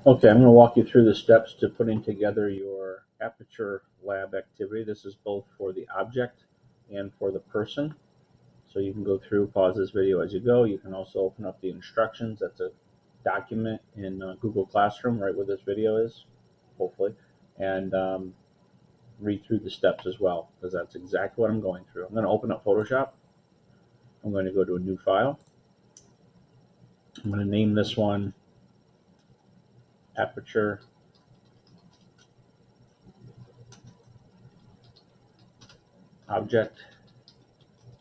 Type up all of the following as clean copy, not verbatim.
Okay, I'm going to walk you through the steps to putting together your Aperture lab activity. This is both for the object and for the person. So you can go through, pause this video as you go. You can also open up the instructions. That's a document in Google Classroom, right where this video is, hopefully, and read through the steps as well, because that's exactly what I'm going through. I'm going to open up Photoshop. I'm going to go to a new file. I'm going to name this one Aperture Object,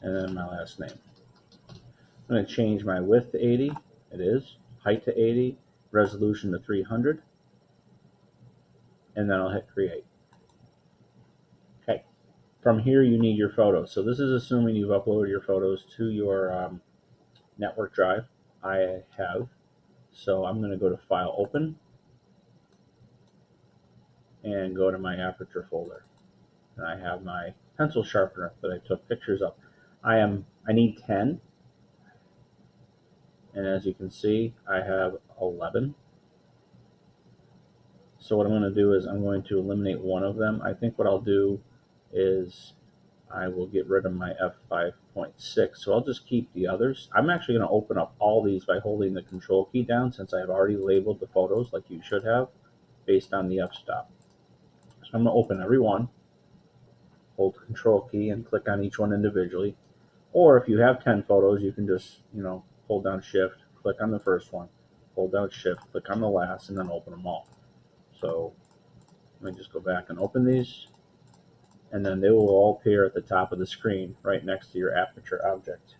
and then my last name. I'm going to change my width to 80. It is. Height to 80. Resolution to 300. And then I'll hit create. Okay. From here, you need your photos. So this is assuming you've uploaded your photos to your network drive. I have. So I'm going to go to File, Open, and go to my Aperture folder. And I have my pencil sharpener that I took pictures of. I need 10. And as you can see, I have 11. So what I'm going to do is I'm going to eliminate one of them. I think what I'll do is I will get rid of my f5.6. So I'll just keep the others. I'm actually going to open up all these by holding the control key down, since I've already labeled the photos like you should have based on the f-stop. So I'm going to open every one, hold the control key and click on each one individually. Or if you have 10 photos, you can just, hold down shift, click on the first one, hold down shift, click on the last, and then open them all. So let me just go back and open these, and then they will all appear at the top of the screen right next to your Aperture object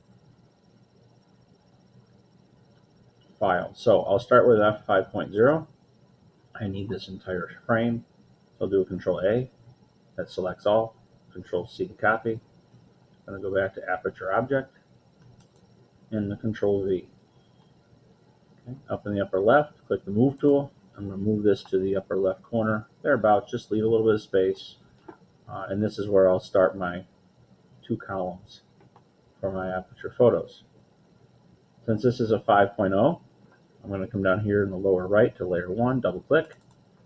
file. So I'll start with f5.0. I need this entire frame. So I'll do a Control A. That selects all. Control C to copy. I'm going to go back to Aperture object and the Control V. Okay. Up in the upper left, click the Move tool. I'm going to move this to the upper left corner, thereabouts. Just leave a little bit of space. And this is where I'll start my 2 columns for my Aperture photos. Since this is a 5.0, I'm going to come down here in the lower right to layer 1, double click,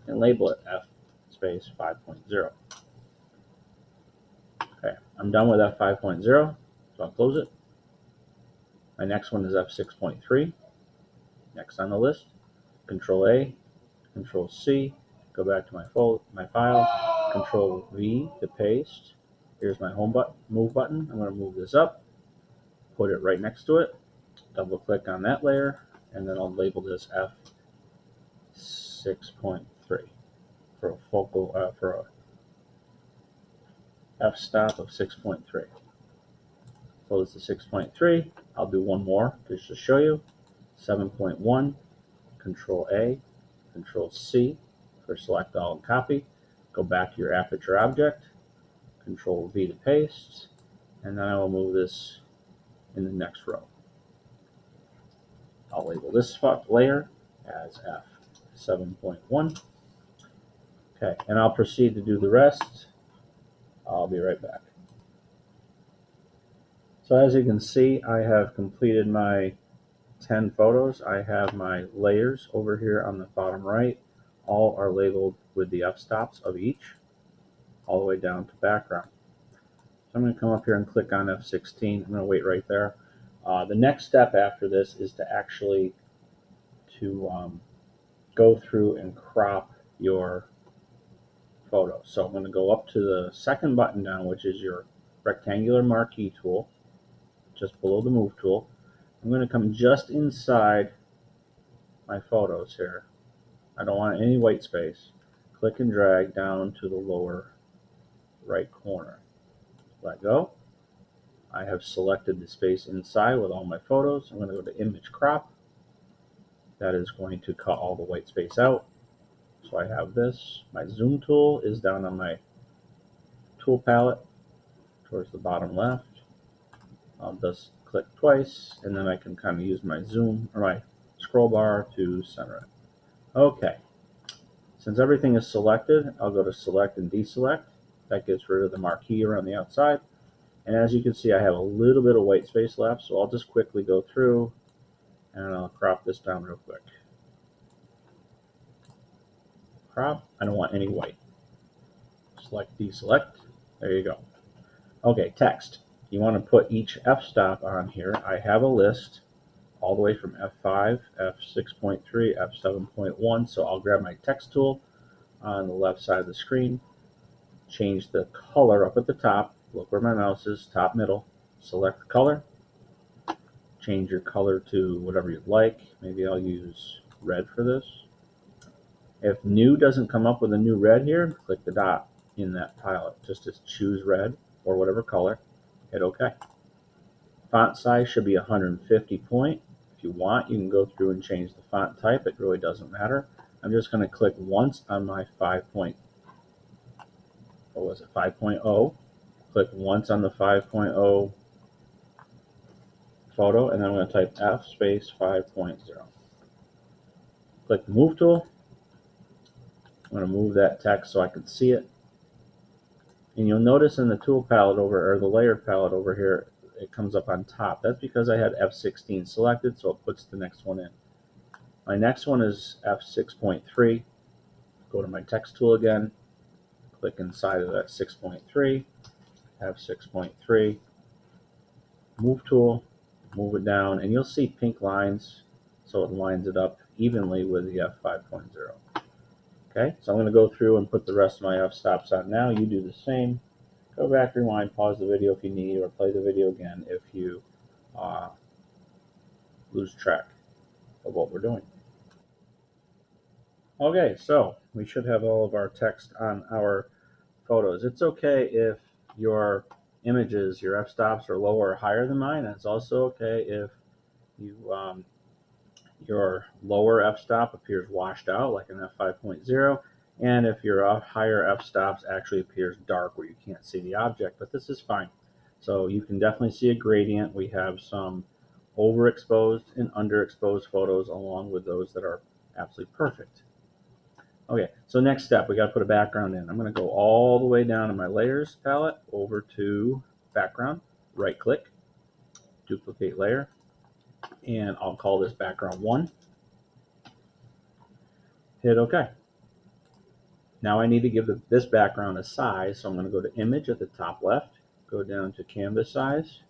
and label it F space 5.0. Okay, I'm done with F5.0, so I'll close it. My next one is F6.3, next on the list. Control A, Control C, go back to my file, Control V to paste. Here's my home button, move button. I'm going to move this up, put it right next to it, double click on that layer, and then I'll label this F6.3 for a focal for a f-stop of 6.3. So this is 6.3. I'll do one more just to show you. 7.1, Control A, Control C for select all and copy. Go back to your Aperture object, Control V to paste, and then I will move this in the next row. I'll label this layer as F7.1. Okay, and I'll proceed to do the rest. I'll be right back. So as you can see, I have completed my 10 photos. I have my layers over here on the bottom right. All are labeled with the f-stops of each, all the way down to background. So I'm going to come up here and click on F16. I'm going to wait right there. The next step after this is to actually go through and crop your photo. So I'm going to go up to the second button down, which is your rectangular marquee tool, just below the move tool. I'm going to come just inside my photos here. I don't want any white space. Click and drag down to the lower right corner. Let go. I have selected the space inside with all my photos. I'm going to go to Image Crop. That is going to cut all the white space out. So I have this. My Zoom tool is down on my tool palette towards the bottom left. I'll just click twice, and then I can kind of use my zoom or my scroll bar to center it. Okay. Since everything is selected, I'll go to Select and Deselect. That gets rid of the marquee around the outside. And as you can see, I have a little bit of white space left, so I'll just quickly go through and I'll crop this down real quick. crop. I don't want any white. Select deselect. There you go. Okay, text. You want to put each f-stop on here. I have a list all the way from F5, F6.3, F7.1. So I'll grab my text tool on the left side of the screen, change the color up at the top. Look where my mouse is, top middle. Select the color. Change your color to whatever you'd like. Maybe I'll use red for this. If new doesn't come up with a new red here, click the dot in that palette just to choose red or whatever color. Hit OK. Font size should be 150 point. If you want, you can go through and change the font type. It really doesn't matter. I'm just going to click once on my 5.0. Click once on the 5.0 photo, and then I'm going to type F space 5.0. Click the Move tool. I'm going to move that text so I can see it. And you'll notice in the tool palette or the layer palette over here, it comes up on top. That's because I had F16 selected, so it puts the next one in. My next one is F6.3. Go to my text tool again, click inside of that 6.3, F6.3, Move tool, move it down, and you'll see pink lines, so it lines it up evenly with the F5.0. Okay, so I'm going to go through and put the rest of my f-stops on now. You do the same. Go back, rewind, pause the video if you need, or play the video again if you lose track of what we're doing. Okay, so we should have all of our text on our photos. It's okay if your images, your f-stops are lower or higher than mine. It's also okay if you your lower f-stop appears washed out like an f5.0, and if your higher f-stops actually appears dark where you can't see the object, but this is fine. So you can definitely see a gradient. We have some overexposed and underexposed photos along with those that are absolutely perfect. Okay, so next step, we got to put a background in. I'm going to go all the way down in my layers palette over to background, right click, duplicate layer, and I'll call this background 1. Hit OK. Now I need to give this background a size, so I'm going to go to image at the top left, go down to canvas size,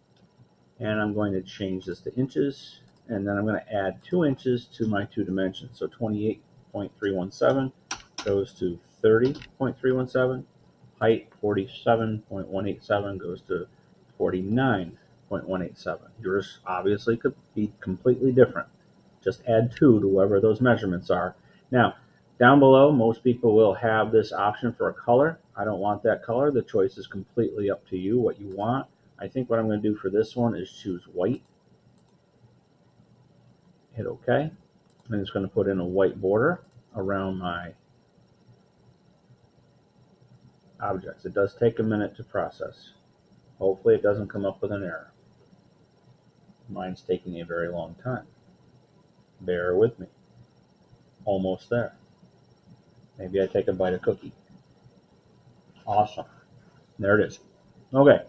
and I'm going to change this to inches, and then I'm going to add 2 inches to my 2 dimensions. So 28.317 goes to 30.317, height 47.187 goes to 49.187. Yours obviously could be completely different. Just add 2 to whatever those measurements are. Now, down below, most people will have this option for a color. I don't want that color. The choice is completely up to you, what you want. I think what I'm going to do for this one is choose white. Hit OK. I'm just going to put in a white border around my objects. It does take a minute to process. Hopefully it doesn't come up with an error. Mine's taking a very long time. Bear with me. Almost there. Maybe I take a bite of cookie. Awesome. There it is. Okay.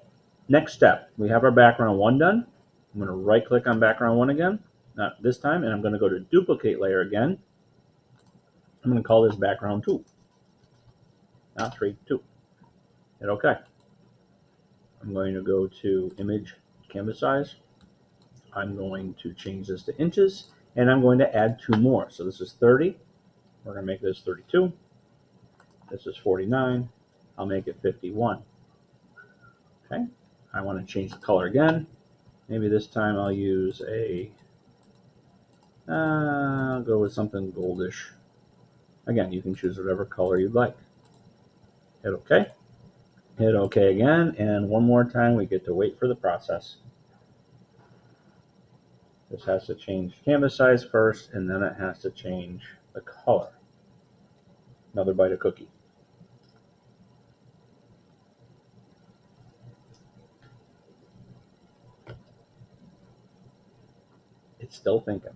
Next step. We have our background 1 done. I'm going to right click on background 1 again. Not this time. And I'm going to go to duplicate layer again. I'm going to call this background 2. Not 3, 2. Hit OK. I'm going to go to image canvas size. I'm going to change this to inches. And I'm going to add 2 more. So this is 30. We're going to make this 32. This is 49. I'll make it 51. Okay. I want to change the color again. Maybe this time I'll use I'll go with something goldish. Again, you can choose whatever color you'd like. Hit OK. Hit OK again, and one more time we get to wait for the process. This has to change canvas size first, and then it has to change the color. Another bite of cookie. It's still thinking.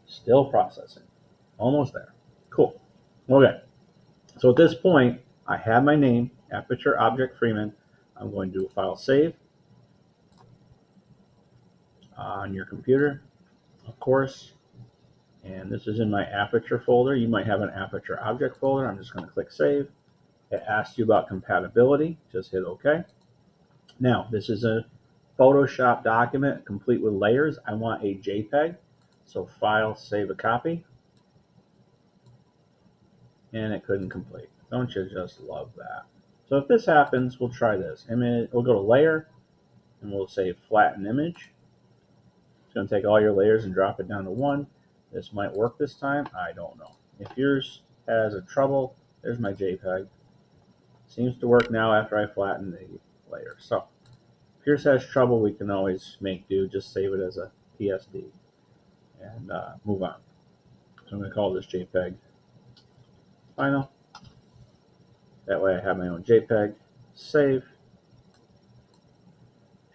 Still processing. Almost there. Cool. Okay. So at this point, I have my name, Aperture Object Freeman. I'm going to do a file save on your computer, of course, And this is in my Aperture folder. You might have an Aperture object folder. I'm just going to click Save. It asks you about compatibility. Just hit OK. Now, this is a Photoshop document complete with layers. I want a JPEG. So File, Save a Copy. And it couldn't complete. Don't you just love that? So if this happens, we'll try this. We'll go to Layer, and we'll say Flatten Image. It's going to take all your layers and drop it down to 1. This might work this time. I don't know. If yours has a trouble, there's my JPEG. Seems to work now after I flatten the layer. So if yours has trouble, we can always make do. Just save it as a PSD and move on. So I'm going to call this JPEG Final. That way I have my own JPEG. Save.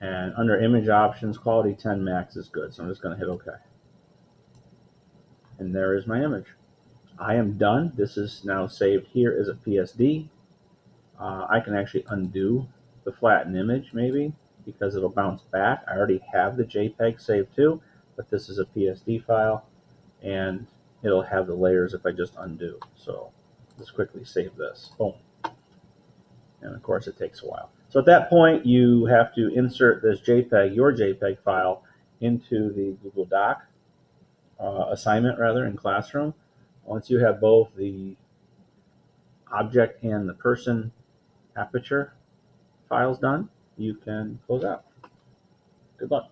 And under image options, quality 10 max is good. So I'm just going to hit OK. And there is my image. I am done. This is now saved here as a PSD. I can actually undo the flattened image maybe because it'll bounce back. I already have the JPEG saved too, but this is a PSD file and it'll have the layers if I just undo. So let's quickly save this. Boom. And of course it takes a while. So at that point you have to insert this JPEG, your JPEG file, into the Google Doc assignment rather in Classroom. Once you have both the object and the person Aperture files done, you can close out. Good luck.